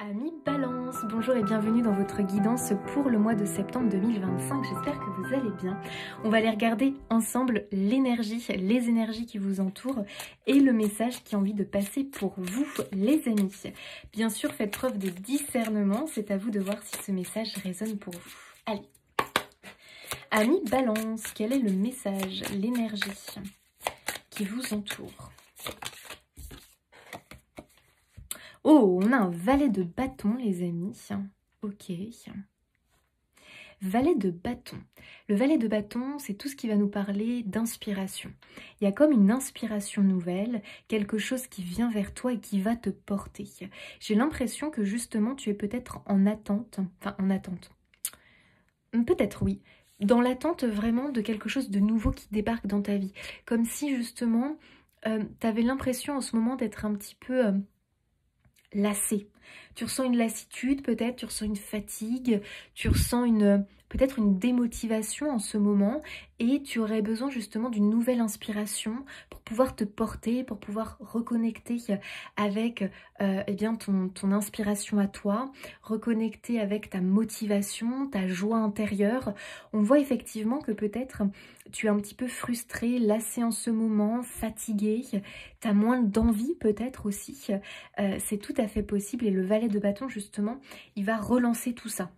Amis Balance, bonjour et bienvenue dans votre guidance pour le mois de septembre 2025. J'espère que vous allez bien. On va aller regarder ensemble l'énergie, les énergies qui vous entourent et le message qui a envie de passer pour vous, les amis. Bien sûr, faites preuve de discernement, c'est à vous de voir si ce message résonne pour vous. Allez. Amis Balance, quel est le message, l'énergie qui vous entoure ? Oh, on a un valet de bâton, les amis. Ok. Valet de bâton. Le valet de bâton, c'est tout ce qui va nous parler d'inspiration. Il y a comme une inspiration nouvelle, quelque chose qui vient vers toi et qui va te porter. J'ai l'impression que justement, tu es peut-être en attente. Enfin, en attente. Peut-être, oui. Dans l'attente vraiment de quelque chose de nouveau qui débarque dans ta vie. Comme si justement, tu avais l'impression en ce moment d'être un petit peu... lassé. Tu ressens une lassitude peut-être, tu ressens une fatigue, tu ressens peut-être une démotivation en ce moment et tu aurais besoin justement d'une nouvelle inspiration pour pouvoir te porter, pour pouvoir reconnecter avec eh bien ton inspiration à toi, reconnecter avec ta motivation, ta joie intérieure. On voit effectivement que peut-être tu es un petit peu frustré, lassé en ce moment, fatigué, tu as moins d'envie peut-être aussi. C'est tout à fait possible et le valet de bâton justement, il va relancer tout ça.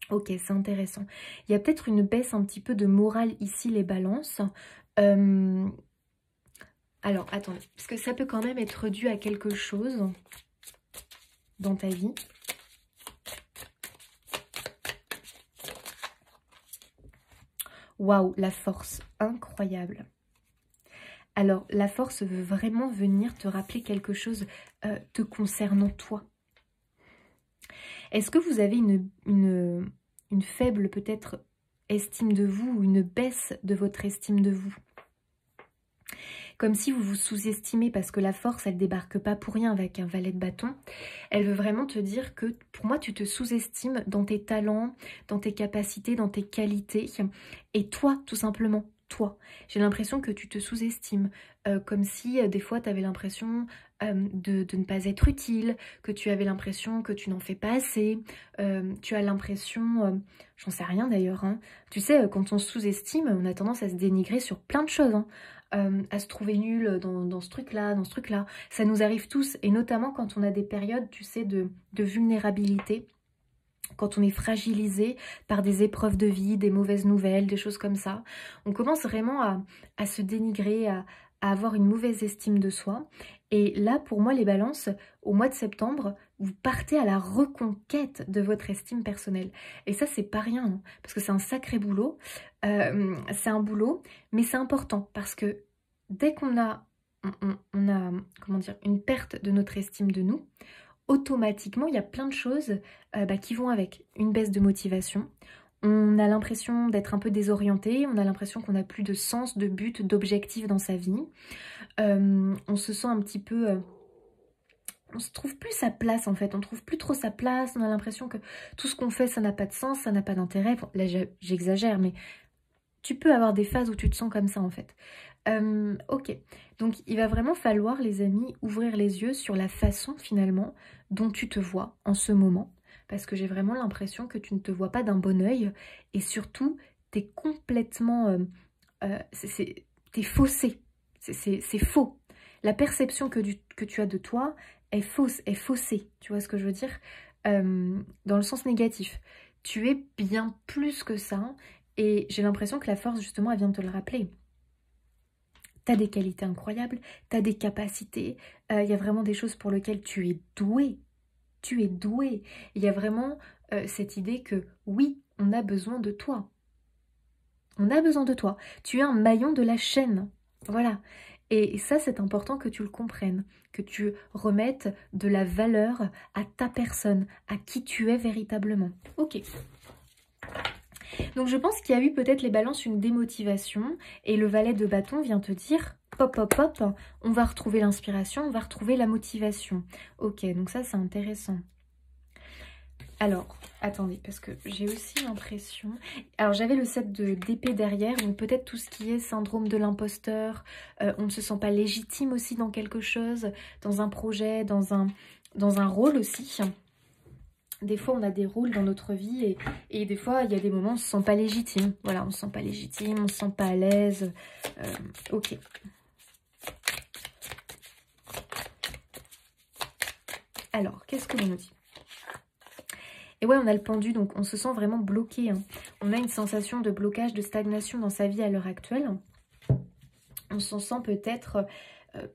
Ok, c'est intéressant. Il y a peut-être une baisse un petit peu de morale ici, les balances. Alors, attendez, parce que ça peut quand même être dû à quelque chose dans ta vie. Waouh, la force, incroyable. Alors, la force veut vraiment venir te rappeler quelque chose te concernant toi. Est-ce que vous avez une faible peut-être estime de vous ou une baisse de votre estime de vous? Comme si vous vous sous-estimez parce que la force, elle débarque pas pour rien avec un valet de bâton. Elle veut vraiment te dire que pour moi, tu te sous-estimes dans tes talents, dans tes capacités, dans tes qualités. Et toi, tout simplement, toi. J'ai l'impression que tu te sous-estimes. Comme si des fois, tu avais l'impression de ne pas être utile, que tu avais l'impression que tu n'en fais pas assez. Tu as l'impression... j'en sais rien d'ailleurs. Hein. Tu sais, quand on se sous-estime, on a tendance à se dénigrer sur plein de choses. Hein. À se trouver nul dans ce truc-là, dans ce truc-là. Ça nous arrive tous, et notamment quand on a des périodes, tu sais, de vulnérabilité, quand on est fragilisé par des épreuves de vie, des mauvaises nouvelles, des choses comme ça. On commence vraiment à se dénigrer, à avoir une mauvaise estime de soi. Et là, pour moi, les balances, au mois de septembre, vous partez à la reconquête de votre estime personnelle. Et ça, c'est pas rien, hein, parce que c'est un sacré boulot. C'est un boulot, mais c'est important, parce que dès qu'on a, comment dire, une perte de notre estime de nous, automatiquement, il y a plein de choses qui vont avec. Une baisse de motivation. On a l'impression d'être un peu désorienté, on a l'impression qu'on n'a plus de sens, de but, d'objectif dans sa vie. On se sent un petit peu... on se trouve plus sa place en fait, on trouve plus trop sa place, on a l'impression que tout ce qu'on fait, ça n'a pas de sens, ça n'a pas d'intérêt. Bon, là, j'exagère, mais tu peux avoir des phases où tu te sens comme ça en fait. Ok, donc il va vraiment falloir, les amis, ouvrir les yeux sur la façon finalement dont tu te vois en ce moment. Parce que j'ai vraiment l'impression que tu ne te vois pas d'un bon œil. Et surtout, tu es complètement... t'es faussé. C'est faux. La perception que tu as de toi est fausse, est faussée. Tu vois ce que je veux dire? Dans le sens négatif. Tu es bien plus que ça. Et j'ai l'impression que la force, justement, elle vient de te le rappeler. Tu as des qualités incroyables, tu as des capacités. Il y a vraiment des choses pour lesquelles tu es doué. Tu es doué. Il y a vraiment cette idée que oui, on a besoin de toi. On a besoin de toi. Tu es un maillon de la chaîne. Voilà. Et ça, c'est important que tu le comprennes, que tu remettes de la valeur à ta personne, à qui tu es véritablement. Ok. Donc je pense qu'il y a eu peut-être les balances une démotivation et le valet de bâton vient te dire pop pop pop, on va retrouver l'inspiration, on va retrouver la motivation. Ok, donc ça c'est intéressant. Alors, attendez, parce que j'ai aussi l'impression... Alors j'avais le set d'épée derrière, donc peut-être tout ce qui est syndrome de l'imposteur, on ne se sent pas légitime aussi dans quelque chose, dans un projet, dans dans un rôle aussi. Des fois, on a des rôles dans notre vie et des fois, il y a des moments où on ne se sent pas légitime. Voilà, on ne se sent pas légitime, on ne se sent pas à l'aise. Ok. Alors, qu'est-ce que l'on nous dit? Et ouais, on a le pendu, donc on se sent vraiment bloqué. Hein. On a une sensation de blocage, de stagnation dans sa vie à l'heure actuelle. On s'en sent peut-être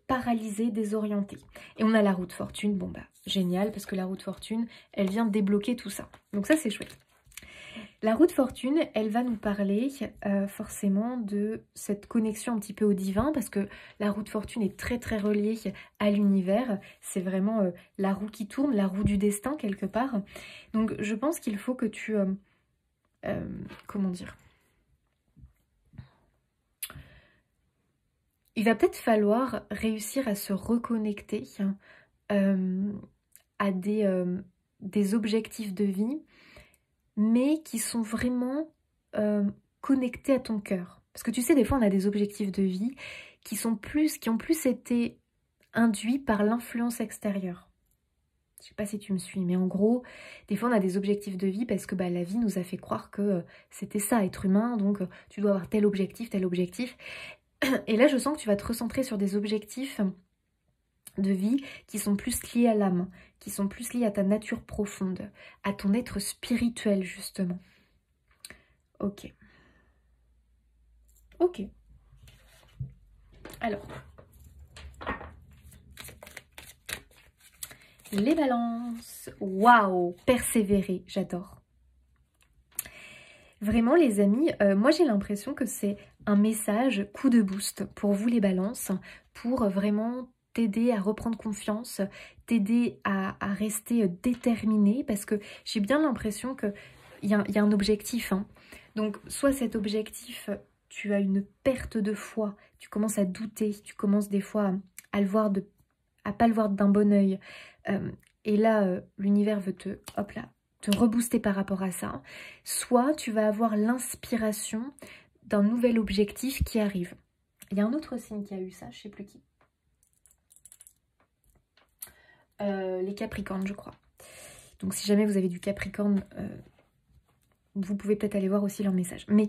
paralysé, désorienté. Et on a la roue de fortune. Bon, bah, génial, parce que la roue de fortune, elle vient débloquer tout ça. Donc ça, c'est chouette. La roue de fortune, elle va nous parler forcément de cette connexion un petit peu au divin, parce que la roue de fortune est très très reliée à l'univers. C'est vraiment la roue qui tourne, la roue du destin quelque part. Donc je pense qu'il faut que tu... comment dire? Il va peut-être falloir réussir à se reconnecter à des objectifs de vie, mais qui sont vraiment connectés à ton cœur. Parce que tu sais, des fois, on a des objectifs de vie qui ont plus été induits par l'influence extérieure. Je ne sais pas si tu me suis, mais en gros, des fois, on a des objectifs de vie parce que bah, la vie nous a fait croire que c'était ça, être humain, donc tu dois avoir tel objectif, tel objectif. Et là, je sens que tu vas te recentrer sur des objectifs de vie qui sont plus liés à l'âme, qui sont plus liés à ta nature profonde, à ton être spirituel, justement. Ok. Ok. Alors. Les balances. Waouh, persévérer, j'adore. Vraiment, les amis, moi j'ai l'impression que c'est un message coup de boost pour vous les balances, pour vraiment t'aider à reprendre confiance, t'aider à rester déterminé, parce que j'ai bien l'impression qu'il y a un objectif. Hein. Donc, soit cet objectif, tu as une perte de foi, tu commences à douter, tu commences des fois à le voir à pas le voir d'un bon œil. Et là, l'univers veut te rebooster par rapport à ça. Soit tu vas avoir l'inspiration d'un nouvel objectif qui arrive. Il y a un autre signe qui a eu ça, je ne sais plus qui. Les Capricornes, je crois. Donc si jamais vous avez du Capricorne, vous pouvez peut-être aller voir aussi leur message. Mais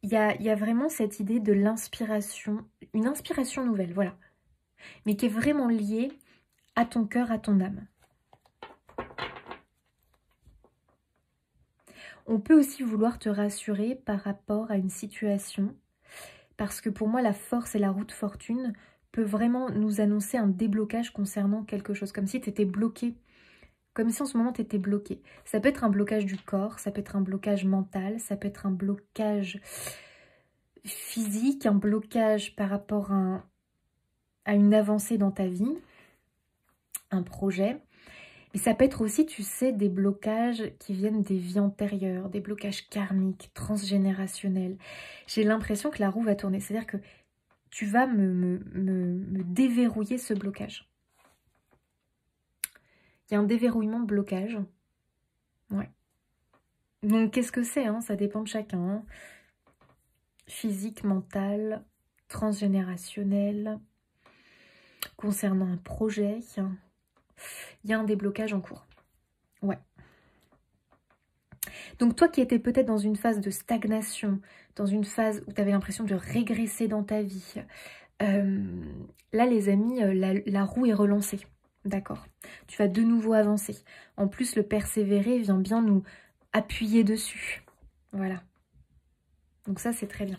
il y a vraiment cette idée de l'inspiration, une inspiration nouvelle, voilà. Mais qui est vraiment liée à ton cœur, à ton âme. On peut aussi vouloir te rassurer par rapport à une situation, parce que pour moi, la force et la roue de fortune peut vraiment nous annoncer un déblocage concernant quelque chose, comme si tu étais bloqué, comme si en ce moment tu étais bloqué. Ça peut être un blocage du corps, ça peut être un blocage mental, ça peut être un blocage physique, un blocage par rapport à une avancée dans ta vie, un projet. Et ça peut être aussi, tu sais, des blocages qui viennent des vies antérieures, des blocages karmiques, transgénérationnels. J'ai l'impression que la roue va tourner. C'est-à-dire que tu vas me déverrouiller ce blocage. Il y a un déverrouillement de blocage. Ouais. Donc, qu'est-ce que c'est hein? Ça dépend de chacun. Hein. Physique, mental, transgénérationnel, concernant un projet. Il y a un déblocage en cours. Ouais. Donc toi qui étais peut-être dans une phase de stagnation, dans une phase où tu avais l'impression de régresser dans ta vie, là les amis, la roue est relancée. D'accord? Tu vas de nouveau avancer. En plus, le persévérer vient bien nous appuyer dessus. Voilà. Donc ça, c'est très bien.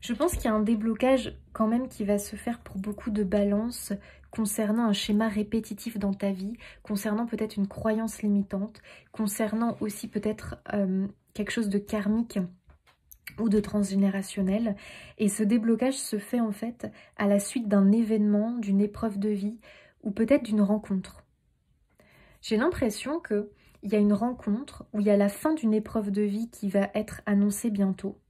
Je pense qu'il y a un déblocage quand même qui va se faire pour beaucoup de balances concernant un schéma répétitif dans ta vie, concernant peut-être une croyance limitante, concernant aussi peut-être quelque chose de karmique ou de transgénérationnel. Et ce déblocage se fait en fait à la suite d'un événement, d'une épreuve de vie ou peut-être d'une rencontre. J'ai l'impression qu'il y a une rencontre où il y a la fin d'une épreuve de vie qui va être annoncée bientôt.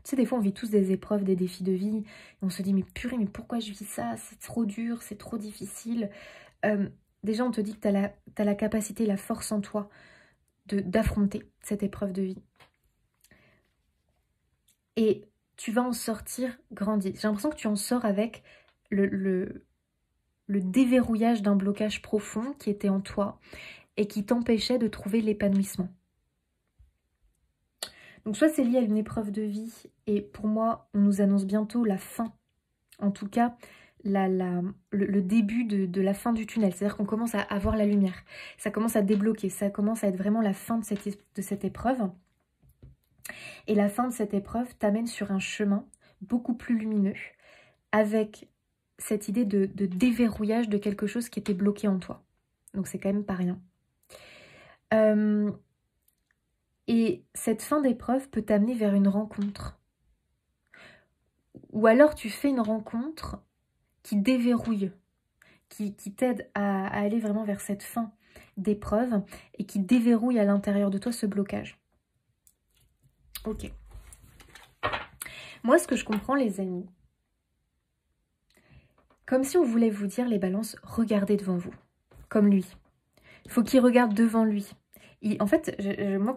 Tu sais, des fois, on vit tous des épreuves, des défis de vie. Et on se dit, mais purée, mais pourquoi je vis ça? C'est trop dur, c'est trop difficile. Déjà, on te dit que tu as la capacité, la force en toi d'affronter cette épreuve de vie. Et tu vas en sortir grandi. J'ai l'impression que tu en sors avec le déverrouillage d'un blocage profond qui était en toi et qui t'empêchait de trouver l'épanouissement. Donc soit c'est lié à une épreuve de vie, et pour moi, on nous annonce bientôt la fin, en tout cas, le début de la fin du tunnel. C'est-à-dire qu'on commence à avoir la lumière, ça commence à débloquer, ça commence à être vraiment la fin de cette épreuve. Et la fin de cette épreuve t'amène sur un chemin beaucoup plus lumineux, avec cette idée de déverrouillage de quelque chose qui était bloqué en toi. Donc c'est quand même pas rien. Et cette fin d'épreuve peut t'amener vers une rencontre. Ou alors tu fais une rencontre qui déverrouille, qui t'aide à aller vraiment vers cette fin d'épreuve et qui déverrouille à l'intérieur de toi ce blocage. Ok. Moi, ce que je comprends, les amis, comme si on voulait vous dire, les balances, regardez devant vous, comme lui. Il faut qu'il regarde devant lui. En fait,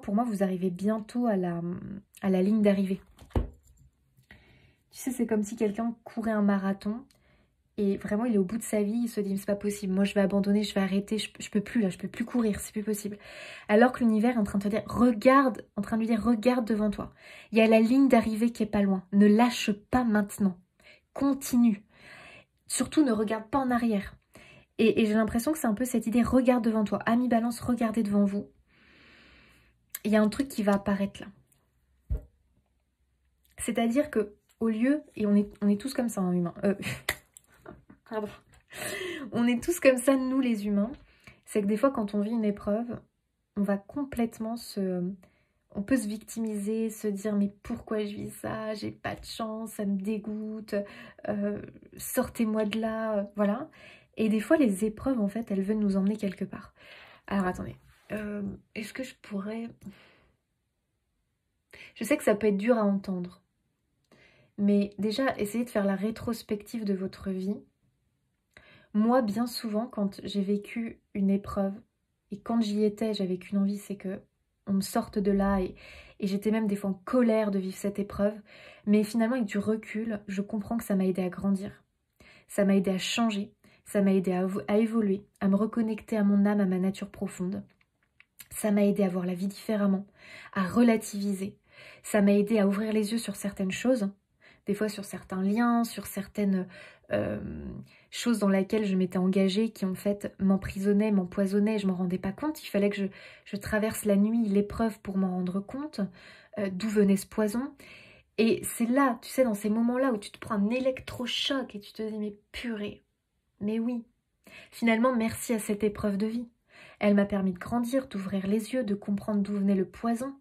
pour moi, vous arrivez bientôt à la ligne d'arrivée. Tu sais, c'est comme si quelqu'un courait un marathon et vraiment, il est au bout de sa vie, il se dit, c'est pas possible, moi je vais abandonner, je vais arrêter, je peux plus là, je peux plus courir, c'est plus possible. Alors que l'univers est en train de te dire, regarde, en train de lui dire, regarde devant toi. Il y a la ligne d'arrivée qui est pas loin, ne lâche pas maintenant, continue. Surtout, ne regarde pas en arrière. Et j'ai l'impression que c'est un peu cette idée, regarde devant toi. Amis Balance, regardez devant vous. Il y a un truc qui va apparaître là. C'est-à-dire que au lieu, et on est tous comme ça, hein, humains. Pardon. On est tous comme ça, nous les humains. C'est que des fois, quand on vit une épreuve, on va complètement on peut se victimiser, se dire mais pourquoi je vis ça, j'ai pas de chance, ça me dégoûte, sortez-moi de là, voilà. Et des fois les épreuves en fait elles veulent nous emmener quelque part. Alors attendez, est-ce que je pourrais... Je sais que ça peut être dur à entendre, mais déjà essayez de faire la rétrospective de votre vie. Moi bien souvent quand j'ai vécu une épreuve, et quand j'y étais j'avais qu'une envie, c'est que on me sorte de là, et j'étais même des fois en colère de vivre cette épreuve. Mais finalement, avec du recul, je comprends que ça m'a aidé à grandir. Ça m'a aidé à changer, ça m'a aidé à évoluer, à me reconnecter à mon âme, à ma nature profonde. Ça m'a aidé à voir la vie différemment, à relativiser. Ça m'a aidé à ouvrir les yeux sur certaines choses, des fois sur certains liens, sur certaines choses dans lesquelles je m'étais engagée qui en fait m'emprisonnaient, m'empoisonnaient, je ne m'en rendais pas compte. Il fallait que je traverse la nuit, l'épreuve pour m'en rendre compte, d'où venait ce poison. Et c'est là, tu sais, dans ces moments-là où tu te prends un électrochoc et tu te dis mais purée, mais oui. Finalement, merci à cette épreuve de vie. Elle m'a permis de grandir, d'ouvrir les yeux, de comprendre d'où venait le poison.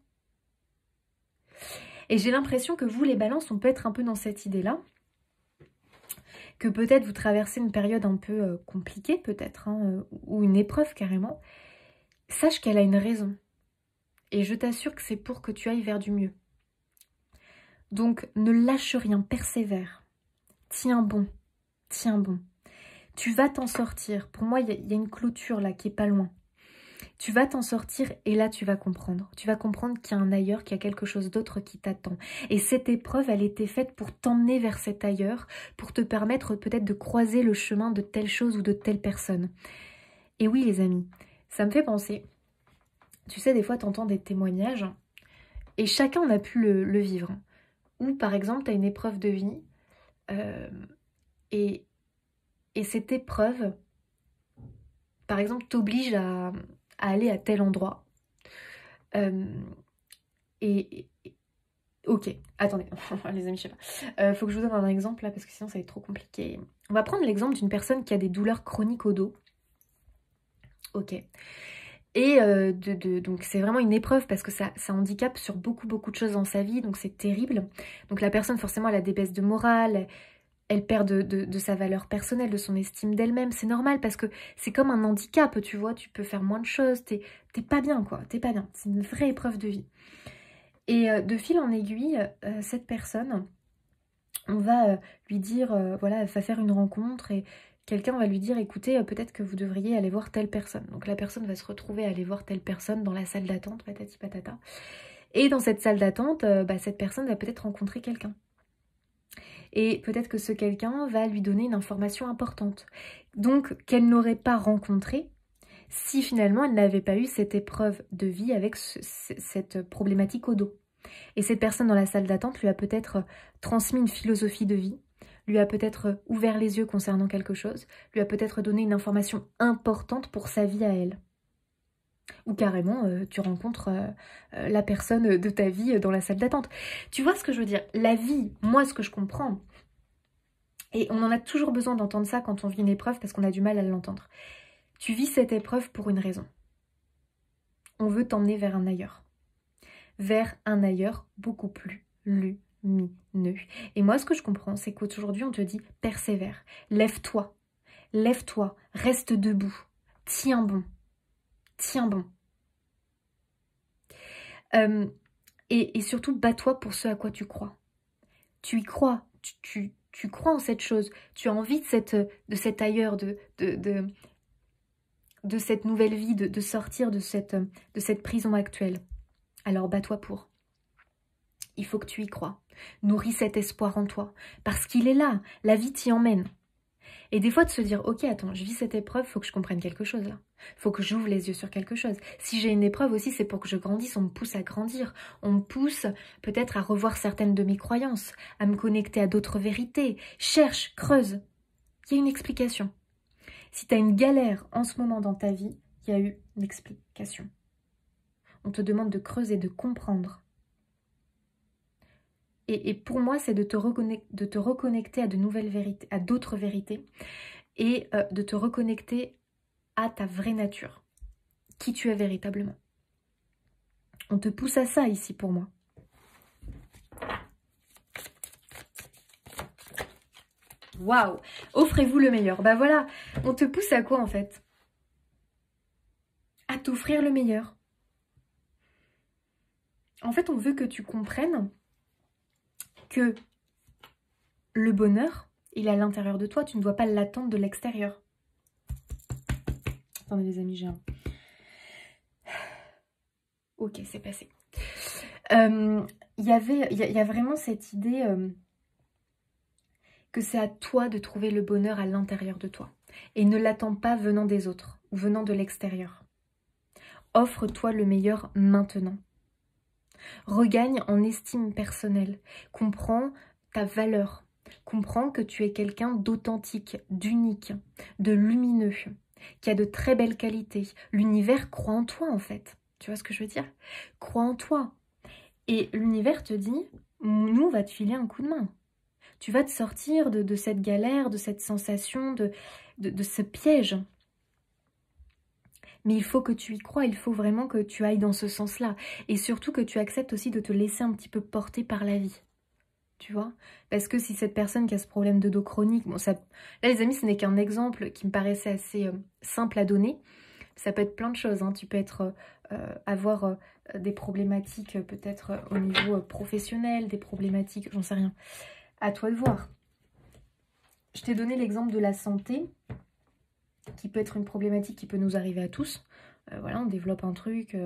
Et j'ai l'impression que vous, les balances, on peut être un peu dans cette idée-là. Que peut-être vous traversez une période un peu compliquée, peut-être, hein, ou une épreuve carrément. Sache qu'elle a une raison. Et je t'assure que c'est pour que tu ailles vers du mieux. Donc, ne lâche rien, persévère. Tiens bon, tiens bon. Tu vas t'en sortir. Pour moi, il y a une clôture là qui est pas loin. Tu vas t'en sortir et là, tu vas comprendre. Tu vas comprendre qu'il y a un ailleurs, qu'il y a quelque chose d'autre qui t'attend. Et cette épreuve, elle était faite pour t'emmener vers cet ailleurs, pour te permettre peut-être de croiser le chemin de telle chose ou de telle personne. Et oui, les amis, ça me fait penser. Tu sais, des fois, tu entends des témoignages et chacun a pu le vivre. Ou par exemple, tu as une épreuve de vie et cette épreuve, par exemple, t'oblige à aller à tel endroit. Ok, attendez, les amis, je sais pas. Faut que je vous donne un exemple là, parce que sinon ça va être trop compliqué. On va prendre l'exemple d'une personne qui a des douleurs chroniques au dos. Ok. Et donc c'est vraiment une épreuve parce que ça handicape sur beaucoup de choses dans sa vie, donc c'est terrible. Donc la personne forcément elle a des baisses de morale, elle perd de sa valeur personnelle, de son estime d'elle-même. C'est normal parce que c'est comme un handicap, tu vois, tu peux faire moins de choses, t'es pas bien quoi, t'es pas bien. C'est une vraie épreuve de vie. Et de fil en aiguille, cette personne, on va lui dire, voilà, elle va faire une rencontre et quelqu'un va lui dire, écoutez, peut-être que vous devriez aller voir telle personne. Donc la personne va se retrouver à aller voir telle personne dans la salle d'attente, patati patata. Et dans cette salle d'attente, cette personne va peut-être rencontrer quelqu'un. Et peut-être que ce quelqu'un va lui donner une information importante. Donc, qu'elle n'aurait pas rencontrée si finalement elle n'avait pas eu cette épreuve de vie avec cette problématique au dos. Et cette personne dans la salle d'attente lui a peut-être transmis une philosophie de vie, lui a peut-être ouvert les yeux concernant quelque chose, lui a peut-être donné une information importante pour sa vie à elle. Ou carrément, tu rencontres la personne de ta vie dans la salle d'attente. Tu vois ce que je veux dire? La vie, moi ce que je comprends, et on en a toujours besoin d'entendre ça quand on vit une épreuve parce qu'on a du mal à l'entendre. Tu vis cette épreuve pour une raison. On veut t'emmener vers un ailleurs. Vers un ailleurs beaucoup plus lumineux. Et moi, ce que je comprends, c'est qu'aujourd'hui, on te dit persévère, lève-toi, lève-toi, reste debout, tiens bon, tiens bon. Et surtout, bats-toi pour ce à quoi tu crois. Tu y crois, tu crois en cette chose, tu as envie de cet ailleurs, de cette nouvelle vie, de sortir de cette prison actuelle. Alors bats-toi pour. Il faut que tu y crois. Nourris cet espoir en toi. Parce qu'il est là. La vie t'y emmène. Et des fois de se dire, ok, attends, je vis cette épreuve, il faut que je comprenne quelque chose là. Il faut que j'ouvre les yeux sur quelque chose. Si j'ai une épreuve aussi, c'est pour que je grandisse. On me pousse à grandir. On me pousse peut-être à revoir certaines de mes croyances, à me connecter à d'autres vérités. Cherche, creuse. Il y a une explication. Si tu as une galère en ce moment dans ta vie, il y a eu une explication. On te demande de creuser, de comprendre. Et pour moi, c'est de te reconnecter à de nouvelles vérités, à d'autres vérités, et de te reconnecter à ta vraie nature, qui tu es véritablement. On te pousse à ça ici pour moi. Waouh! Offrez-vous le meilleur. Bah voilà, on te pousse à quoi en fait? À t'offrir le meilleur. En fait, on veut que tu comprennes que le bonheur, il est à l'intérieur de toi. Tu ne dois pas l'attendre de l'extérieur. Attendez les amis, j'ai un... Ok, c'est passé. Il y a vraiment cette idée que c'est à toi de trouver le bonheur à l'intérieur de toi. Et ne l'attends pas venant des autres ou venant de l'extérieur. Offre-toi le meilleur maintenant. Regagne en estime personnelle. Comprends ta valeur. Comprends que tu es quelqu'un d'authentique, d'unique, de lumineux, qui a de très belles qualités. L'univers croit en toi en fait. Tu vois ce que je veux dire? Crois en toi. Et l'univers te dit, nous on va te filer un coup de main. Tu vas te sortir de cette galère, de cette sensation, de ce piège. Mais il faut que tu y crois, il faut vraiment que tu ailles dans ce sens-là. Et surtout que tu acceptes aussi de te laisser un petit peu porter par la vie. Tu vois? Parce que si cette personne qui a ce problème de dos chronique... Bon, ça, là les amis, ce n'est qu'un exemple qui me paraissait assez simple à donner. Ça peut être plein de choses. Hein. Tu peux avoir des problématiques peut-être au niveau professionnel, des problématiques, j'en sais rien. À toi de voir. Je t'ai donné l'exemple de la santé, qui peut être une problématique qui peut nous arriver à tous. Voilà, on développe un truc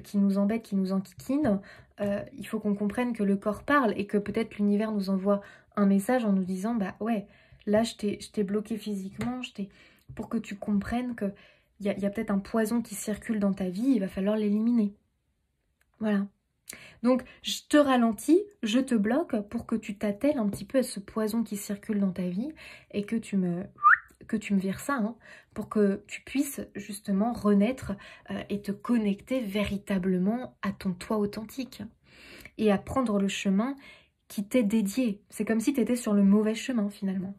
qui nous embête, qui nous enquiquine. Il faut qu'on comprenne que le corps parle et que peut-être l'univers nous envoie un message en nous disant, bah ouais, là je t'ai bloqué physiquement, pour que tu comprennes qu'il y a peut-être un poison qui circule dans ta vie, il va falloir l'éliminer. Voilà. Donc, je te ralentis, je te bloque pour que tu t'attelles un petit peu à ce poison qui circule dans ta vie et que tu me vires ça, hein, pour que tu puisses justement renaître et te connecter véritablement à ton toi authentique et à prendre le chemin qui t'est dédié. C'est comme si tu étais sur le mauvais chemin finalement.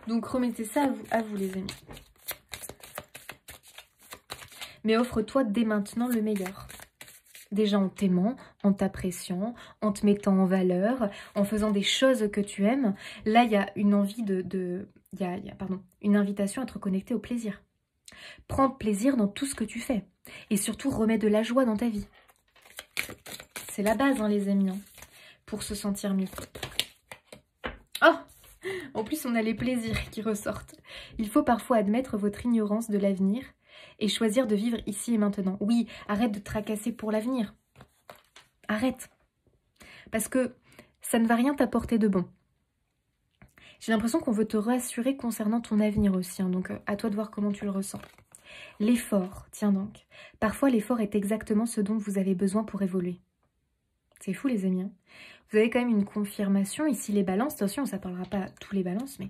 Donc, remettez ça à vous les amis. Mais offre-toi dès maintenant le meilleur. Déjà en t'aimant, en t'appréciant, en te mettant en valeur, en faisant des choses que tu aimes. Là, il y a une envie une invitation à te reconnecter au plaisir. Prends plaisir dans tout ce que tu fais. Et surtout, remets de la joie dans ta vie. C'est la base, hein, les amis, hein, pour se sentir mieux. Oh! En plus, on a les plaisirs qui ressortent. Il faut parfois admettre votre ignorance de l'avenir et choisir de vivre ici et maintenant. Oui, arrête de te tracasser pour l'avenir. Arrête. Parce que ça ne va rien t'apporter de bon. J'ai l'impression qu'on veut te rassurer concernant ton avenir aussi, hein, donc à toi de voir comment tu le ressens. L'effort, tiens donc. Parfois, l'effort est exactement ce dont vous avez besoin pour évoluer. C'est fou, les amis. Hein. Vous avez quand même une confirmation. Ici, les balances, attention, ça ne parlera pas à tous les balances, mais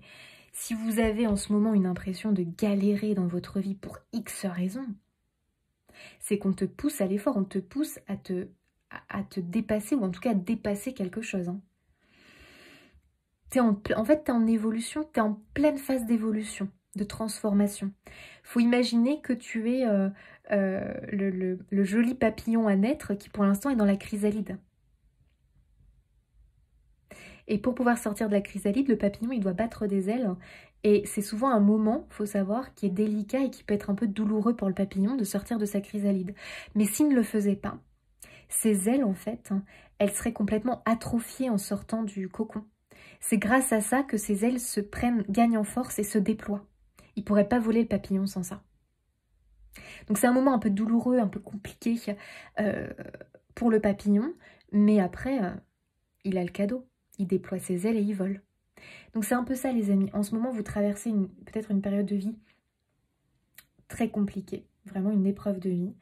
si vous avez en ce moment une impression de galérer dans votre vie pour X raisons, c'est qu'on te pousse à l'effort, on te pousse à te dépasser, ou en tout cas à dépasser quelque chose. Hein. En fait, tu es en évolution, tu es en pleine phase d'évolution, de transformation. Il faut imaginer que tu es le joli papillon à naître qui pour l'instant est dans la chrysalide. Et pour pouvoir sortir de la chrysalide, le papillon, il doit battre des ailes. Et c'est souvent un moment, il faut savoir, qui est délicat et qui peut être un peu douloureux pour le papillon de sortir de sa chrysalide. Mais s'il ne le faisait pas, ses ailes, en fait, elles seraient complètement atrophiées en sortant du cocon. C'est grâce à ça que ses ailes gagnent en force et se déploient. Il ne pourrait pas voler le papillon sans ça. Donc c'est un moment un peu douloureux, un peu compliqué pour le papillon. Mais après, il a le cadeau. Il déploie ses ailes et il vole. Donc c'est un peu ça, les amis. En ce moment, vous traversez peut-être une période de vie très compliquée. Vraiment une épreuve de vie.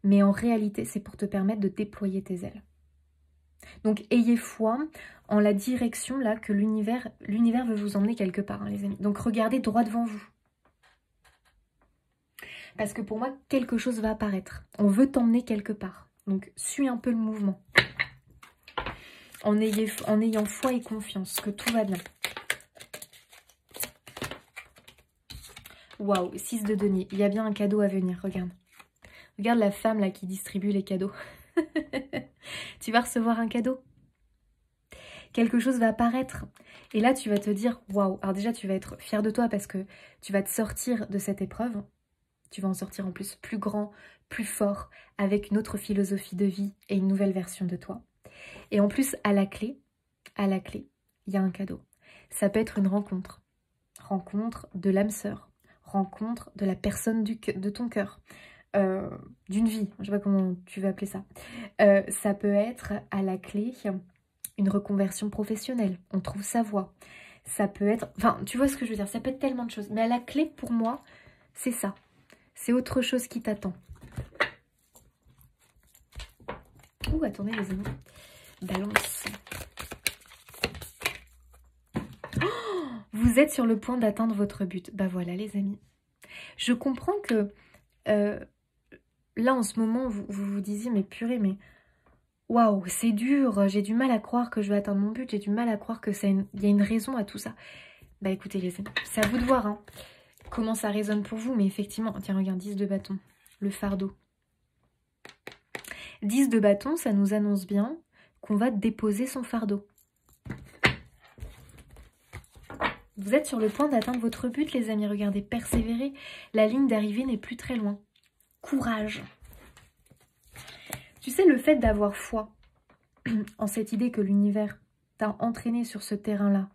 Mais en réalité, c'est pour te permettre de déployer tes ailes. Donc ayez foi en la direction là que l'univers veut vous emmener quelque part, hein, les amis. Donc regardez droit devant vous. Parce que pour moi, quelque chose va apparaître. On veut t'emmener quelque part. Donc suis un peu le mouvement. En ayant foi et confiance que tout va bien. Waouh, 6 de denier. Il y a bien un cadeau à venir, regarde. Regarde la femme là qui distribue les cadeaux. Tu vas recevoir un cadeau. Quelque chose va apparaître. Et là, tu vas te dire, waouh. Alors déjà, tu vas être fier de toi parce que tu vas te sortir de cette épreuve. Tu vas en sortir en plus plus grand, plus fort, avec une autre philosophie de vie et une nouvelle version de toi. Et en plus, à la clé, il y a un cadeau. Ça peut être une rencontre. Rencontre de l'âme sœur. Rencontre de la personne de ton cœur. D'une vie, je ne sais pas comment tu veux appeler ça. Ça peut être à la clé une reconversion professionnelle. On trouve sa voie. Ça peut être... Enfin, tu vois ce que je veux dire. Ça peut être tellement de choses. Mais à la clé, pour moi, c'est ça. C'est autre chose qui t'attend. Ouh, attendez les amis. Balance. Oh, vous êtes sur le point d'atteindre votre but. Bah voilà les amis. Je comprends que là en ce moment vous vous disiez mais purée mais waouh c'est dur, j'ai du mal à croire que je vais atteindre mon but, j'ai du mal à croire que il y a une raison à tout ça. Bah écoutez les amis, c'est à vous de voir hein, comment ça résonne pour vous, mais effectivement, tiens regarde 10 de bâton, le fardeau. 10 de bâton, ça nous annonce bien qu'on va déposer son fardeau. Vous êtes sur le point d'atteindre votre but, les amis. Regardez, persévérez. La ligne d'arrivée n'est plus très loin. Courage. Tu sais, le fait d'avoir foi en cette idée que l'univers t'a entraîné sur ce terrain-là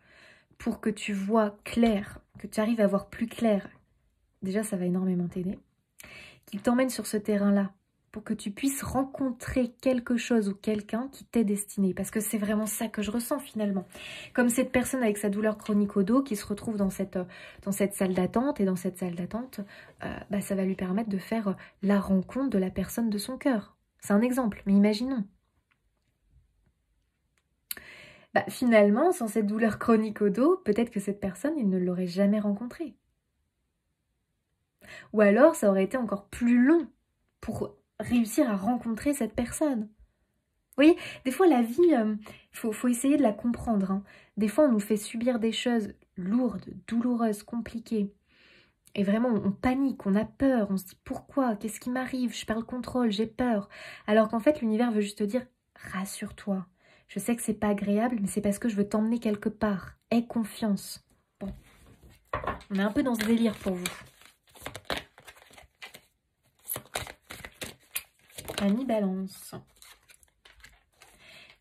pour que tu vois clair, que tu arrives à voir plus clair, déjà, ça va énormément t'aider. Qu'il t'emmène sur ce terrain-là pour que tu puisses rencontrer quelque chose ou quelqu'un qui t'est destiné. Parce que c'est vraiment ça que je ressens finalement. Comme cette personne avec sa douleur chronique au dos qui se retrouve dans cette salle d'attente. Et dans cette salle d'attente, bah, ça va lui permettre de faire la rencontre de la personne de son cœur. C'est un exemple, mais imaginons. Bah, finalement, sans cette douleur chronique au dos, peut-être que cette personne, il ne l'aurait jamais rencontrée. Ou alors, ça aurait été encore plus long pour réussir à rencontrer cette personne. Vous voyez, des fois la vie, faut essayer de la comprendre. Hein. Des fois on nous fait subir des choses lourdes, douloureuses, compliquées. Et vraiment on panique, on a peur, on se dit pourquoi, qu'est-ce qui m'arrive, je perds le contrôle, j'ai peur. Alors qu'en fait l'univers veut juste te dire, rassure-toi. Je sais que c'est pas agréable, mais c'est parce que je veux t'emmener quelque part. Aie confiance. Bon, on est un peu dans ce délire pour vous. Ami Balance.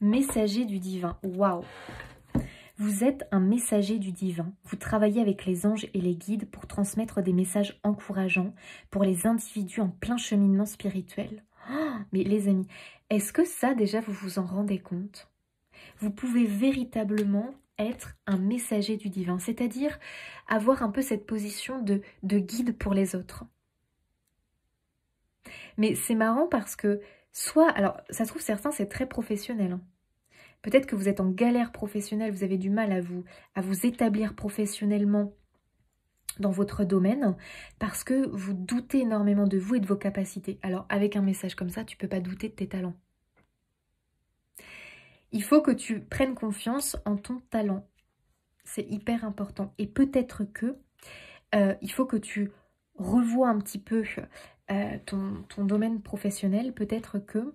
Messager du divin. Waouh! Vous êtes un messager du divin. Vous travaillez avec les anges et les guides pour transmettre des messages encourageants pour les individus en plein cheminement spirituel. Oh, mais les amis, est-ce que ça déjà vous vous en rendez compte? Vous pouvez véritablement être un messager du divin, c'est-à-dire avoir un peu cette position de guide pour les autres. Mais c'est marrant parce que soit, alors ça se trouve certains c'est très professionnel, hein. Peut-être que vous êtes en galère professionnelle, vous avez du mal à vous établir professionnellement dans votre domaine parce que vous doutez énormément de vous et de vos capacités. Alors avec un message comme ça, tu ne peux pas douter de tes talents. Il faut que tu prennes confiance en ton talent. C'est hyper important. Et peut-être que il faut que tu revois un petit peu ton domaine professionnel. Peut-être que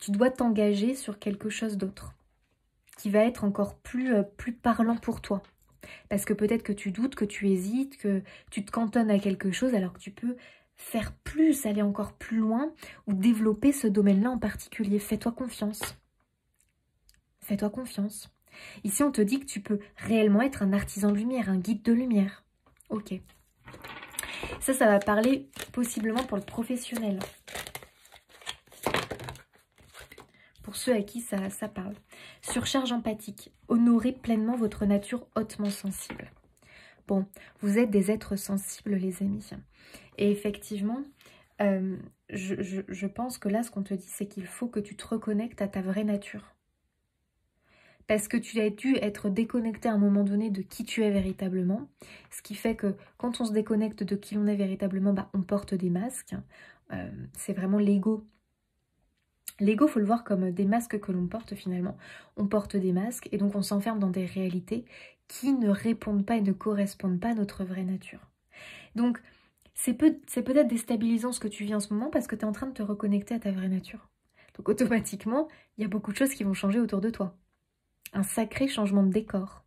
tu dois t'engager sur quelque chose d'autre qui va être encore plus parlant pour toi. Parce que peut-être que tu doutes, que tu hésites, que tu te cantonnes à quelque chose alors que tu peux faire plus, aller encore plus loin ou développer ce domaine-là en particulier. Fais-toi confiance. Fais-toi confiance. Ici, on te dit que tu peux réellement être un artisan de lumière, un guide de lumière. Ok. Ça va parler possiblement pour le professionnel. Pour ceux à qui ça parle. Surcharge empathique. Honorez pleinement votre nature hautement sensible. Bon, vous êtes des êtres sensibles, les amis. Et effectivement, je pense que là, ce qu'on te dit, c'est qu'il faut que tu te reconnectes à ta vraie nature. Parce que tu as dû être déconnecté à un moment donné de qui tu es véritablement. Ce qui fait que quand on se déconnecte de qui l'on est véritablement, on porte des masques. C'est vraiment l'ego. L'ego, il faut le voir comme des masques que l'on porte finalement. On porte des masques et donc on s'enferme dans des réalités qui ne répondent pas et ne correspondent pas à notre vraie nature. Donc, c'est peut-être déstabilisant ce que tu vis en ce moment parce que tu es en train de te reconnecter à ta vraie nature. Donc automatiquement, il y a beaucoup de choses qui vont changer autour de toi. Un sacré changement de décor.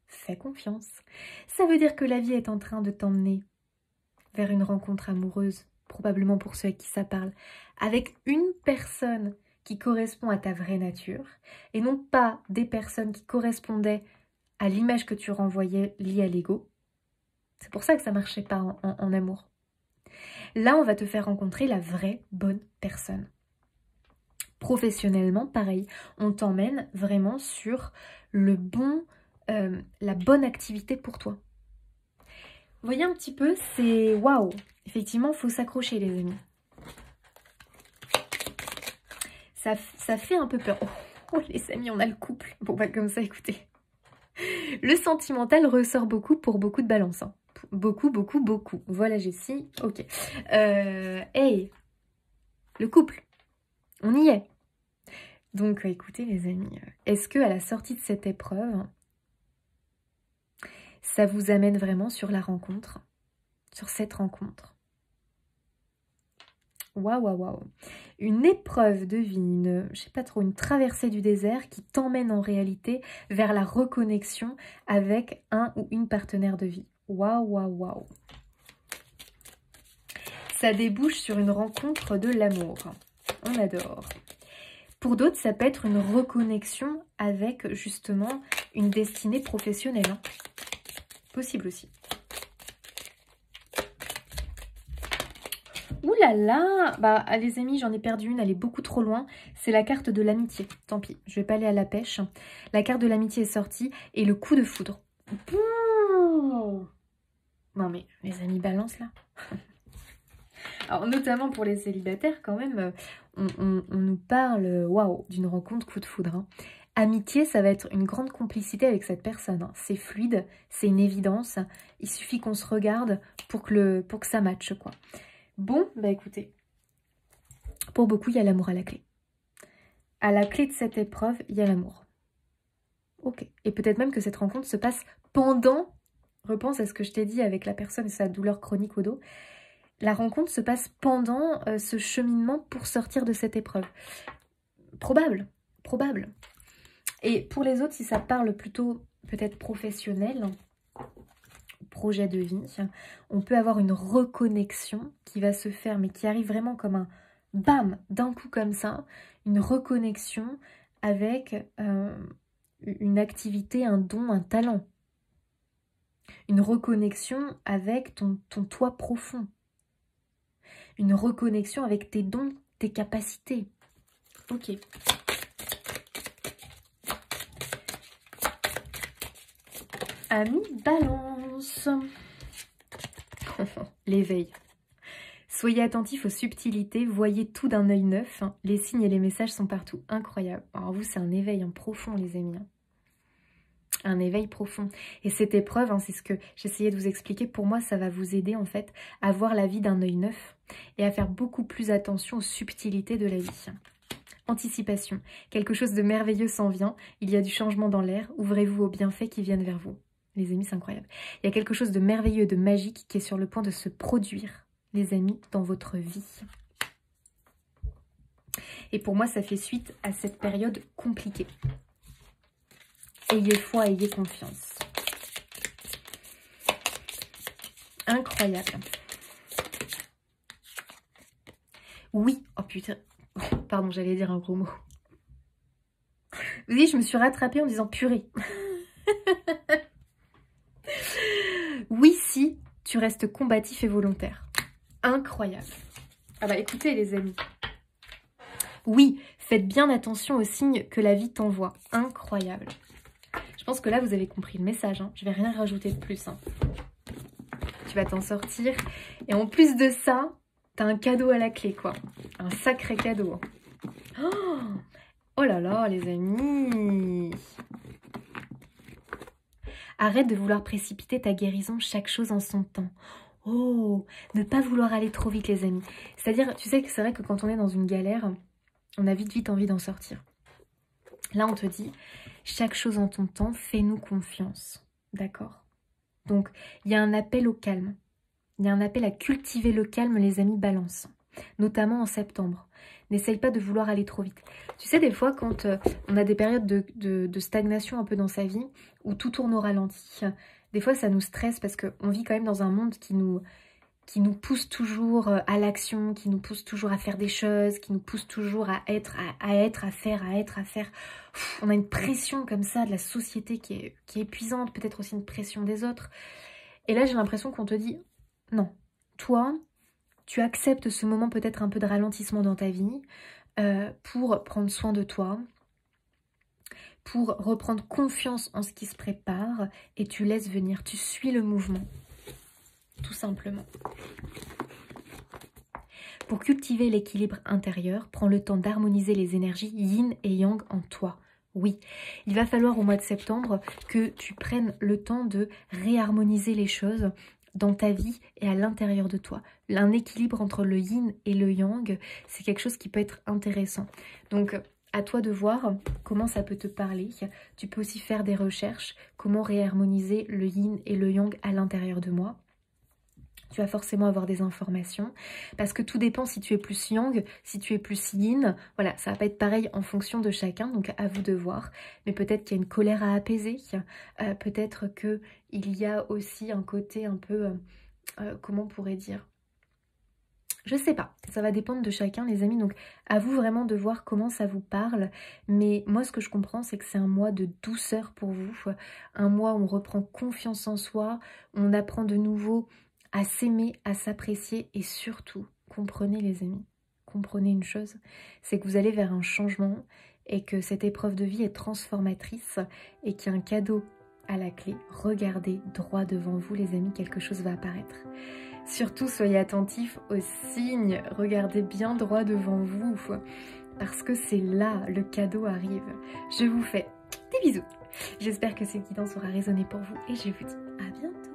Fais confiance. Ça veut dire que la vie est en train de t'emmener vers une rencontre amoureuse, probablement pour ceux à qui ça parle, avec une personne qui correspond à ta vraie nature, et non pas des personnes qui correspondaient à l'image que tu renvoyais liée à l'ego. C'est pour ça que ça ne marchait pas en amour. Là, on va te faire rencontrer la vraie bonne personne. Professionnellement, pareil, on t'emmène vraiment sur la bonne activité pour toi. Vous voyez un petit peu, c'est waouh. Effectivement, il faut s'accrocher, les amis. Ça fait un peu peur. Oh, les amis, on a le couple. Bon, comme ça, écoutez. Le sentimental ressort beaucoup pour beaucoup de balances. Hein. Beaucoup, beaucoup, beaucoup. Voilà, Jessie. Ok. Hey, le couple. On y est. Donc, écoutez, les amis, est-ce que à la sortie de cette épreuve, ça vous amène vraiment sur la rencontre, sur cette rencontre? Waouh, waouh, waouh. Une épreuve de vie, je sais pas trop, une traversée du désert qui t'emmène en réalité vers la reconnexion avec un ou une partenaire de vie. Waouh, waouh, waouh. Ça débouche sur une rencontre de l'amour. On adore. Pour d'autres, ça peut être une reconnexion avec justement une destinée professionnelle. Hein. Possible aussi. Ouh là là, les amis, j'en ai perdu une, elle est beaucoup trop loin. C'est la carte de l'amitié. Tant pis, je vais pas aller à la pêche. La carte de l'amitié est sortie et le coup de foudre. Non mais, les amis, balance là. Alors, notamment pour les célibataires, quand même, on nous parle, waouh, d'une rencontre coup de foudre. Hein. Amitié, ça va être une grande complicité avec cette personne. Hein. C'est fluide, c'est une évidence. Il suffit qu'on se regarde pour que ça matche, quoi. Bon, écoutez, pour beaucoup, il y a l'amour à la clé. À la clé de cette épreuve, il y a l'amour. Ok. Et peut-être même que cette rencontre se passe pendant, repense à ce que je t'ai dit avec la personne et sa douleur chronique au dos, la rencontre se passe pendant ce cheminement pour sortir de cette épreuve. Probable, probable. Et pour les autres, si ça parle plutôt peut-être professionnel, projet de vie, on peut avoir une reconnexion qui va se faire, mais qui arrive vraiment comme un bam, d'un coup comme ça, une reconnexion avec une activité, un don, un talent. Une reconnexion avec ton toi profond. Une reconnexion avec tes dons, tes capacités. Ok. Amis Balance. L'éveil. Soyez attentifs aux subtilités, voyez tout d'un œil neuf. Les signes et les messages sont partout. Incroyable. Alors vous, c'est un éveil profond, les amis. Un éveil profond. Et cette épreuve, c'est ce que j'essayais de vous expliquer, pour moi, ça va vous aider en fait à voir la vie d'un œil neuf et à faire beaucoup plus attention aux subtilités de la vie. Anticipation. Quelque chose de merveilleux s'en vient. Il y a du changement dans l'air. Ouvrez-vous aux bienfaits qui viennent vers vous. Les amis, c'est incroyable. Il y a quelque chose de merveilleux, de magique qui est sur le point de se produire, les amis, dans votre vie. Et pour moi, ça fait suite à cette période compliquée. Ayez foi, ayez confiance. Incroyable. Oui. Oh putain. Pardon, j'allais dire un gros mot. Vous voyez, je me suis rattrapée en disant purée. Oui, si, tu restes combatif et volontaire. Incroyable. Ah bah écoutez les amis. Oui, faites bien attention aux signes que la vie t'envoie. Incroyable. Je pense que là, vous avez compris le message. Je vais rien rajouter de plus. Tu vas t'en sortir. Et en plus de ça, t'as un cadeau à la clé, quoi. Un sacré cadeau. Oh là là, les amis. Arrête de vouloir précipiter ta guérison, chaque chose en son temps. Oh, ne pas vouloir aller trop vite, les amis. C'est-à-dire, tu sais que c'est vrai que quand on est dans une galère, on a vite envie d'en sortir. Là, on te dit, chaque chose en ton temps, fais-nous confiance. D'accord? Donc, il y a un appel au calme. Il y a un appel à cultiver le calme, les amis Balance. Notamment en septembre. N'essaye pas de vouloir aller trop vite. Tu sais, des fois, quand on a des périodes de stagnation un peu dans sa vie, où tout tourne au ralenti, des fois, ça nous stresse parce qu'on vit quand même dans un monde qui nous pousse toujours à l'action, qui nous pousse toujours à faire des choses, qui nous pousse toujours à faire. On a une pression comme ça de la société qui est épuisante, peut-être aussi une pression des autres. Et là, j'ai l'impression qu'on te dit, non, toi, tu acceptes ce moment peut-être un peu de ralentissement dans ta vie pour prendre soin de toi, pour reprendre confiance en ce qui se prépare et tu laisses venir, tu suis le mouvement, tout simplement. Pour cultiver l'équilibre intérieur, prends le temps d'harmoniser les énergies yin et yang en toi. Oui, il va falloir au mois de septembre que tu prennes le temps de réharmoniser les choses dans ta vie et à l'intérieur de toi. Un équilibre entre le yin et le yang, c'est quelque chose qui peut être intéressant. Donc, à toi de voir comment ça peut te parler. Tu peux aussi faire des recherches, comment réharmoniser le yin et le yang à l'intérieur de moi. Tu vas forcément avoir des informations, parce que tout dépend si tu es plus yang, si tu es plus yin. Voilà, ça va pas être pareil en fonction de chacun, donc à vous de voir. Mais peut-être qu'il y a une colère à apaiser, peut-être qu'il y a aussi un côté un peu, comment on pourrait dire, je sais pas, ça va dépendre de chacun les amis, donc à vous vraiment de voir comment ça vous parle. Mais moi ce que je comprends c'est que c'est un mois de douceur pour vous, un mois où on reprend confiance en soi, on apprend de nouveau à s'aimer, à s'apprécier et surtout, comprenez les amis, comprenez une chose, c'est que vous allez vers un changement et que cette épreuve de vie est transformatrice et qu'il y a un cadeau à la clé. Regardez droit devant vous les amis, quelque chose va apparaître. Surtout, soyez attentifs aux signes, regardez bien droit devant vous, parce que c'est là, le cadeau arrive. Je vous fais des bisous. J'espère que cette guidance aura résonné pour vous et je vous dis à bientôt.